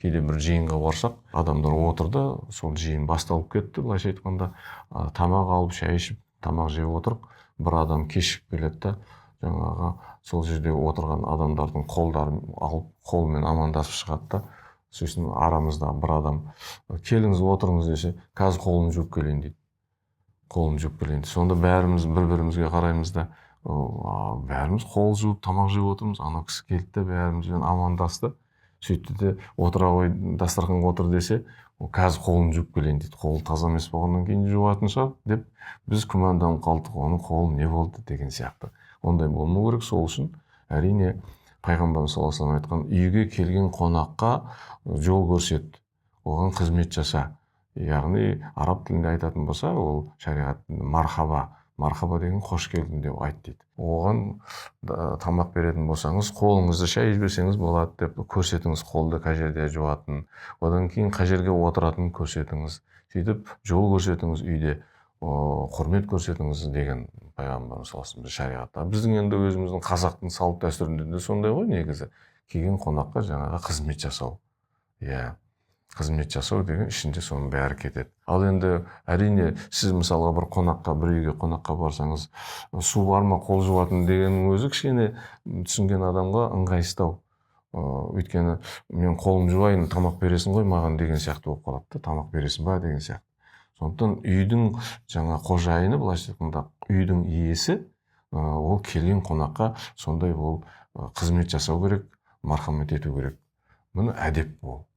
кейде бір жиынға барсақ, адамдар отырды, сол жиын басталып кетті, былайша айтқанда, тамақ алып, шай ішіп, тамақ жеп отырып, бір адам кешігіп келеді да, жаңағы сол жерде отырған адамдардың қолдарын алып, қолмен амандасып шығады да, сосын арамызда бір адам, келіңіз отырыңыз десе, қазір қолын жуып келейін дейді. Қолын жуып келейін. Сонда бәріміз бір-бірімізге қараймыз да, бәріміз қол жуып, тамақ жеп отырмыз. Ана кісі келді де бәрімізбен амандасты. Сөйтті де отыра қой, дастарханға отыр десе, қазір қолын жуып келейін дейді. Қолы таза емес болғаннан кейін жуатын шығар деп, біз күмәнданып қалдық, оның қолы не болды деген сияқты. Ондай болмау керек. Сол үшін әрине пайғамбарымыз саллаллаху алейхи вассалам айтқан, үйге келген қонаққа жол көрсет, оған қызмет жаса. Яғни араб тілінде айтатын болса, ол шариғат мархаба деген қош келдің деп айт дейді. Оған тамақ беретін болсаңыз, қолыңызды шай жіберсеңіз болады деп көрсетіңіз, қолды қай жерде жуатын, одан кейін қай жерге отыратынын көрсетіңіз, сөйтіп жол көрсетіңіз үйде, құрмет көрсетіңіз деген пайғамбарымыз саллаллаху алейхи вассалам шариғатта. Біздің енді өзіміздің қазақтың салт дәстүрінде де сондай ғой негізі. Келген қонаққа жаңағы қызмет жасау. Иә. Қызмет жасау деген ішінде соның бәрі кетеді. Ал енді әрине сіз мысалға бір қонаққа, бір үйге қонаққа барсаңыз, су бар ма қол жуатын дегеннің өзі кішкене түсінген адамға ыңғайсыздау. Өйткені мен қолым жуайын, тамақ бересің ғой маған деген сияқты болып қалады да, тамақ бересің ба деген сияқты. Сондықтан үйдің жаңа қожайыны, былайша айтқанда үйдің иесі, ол келген қонаққа сондай ол қызмет жасау керек, мархамет ету керек. Бұны әдеп ол.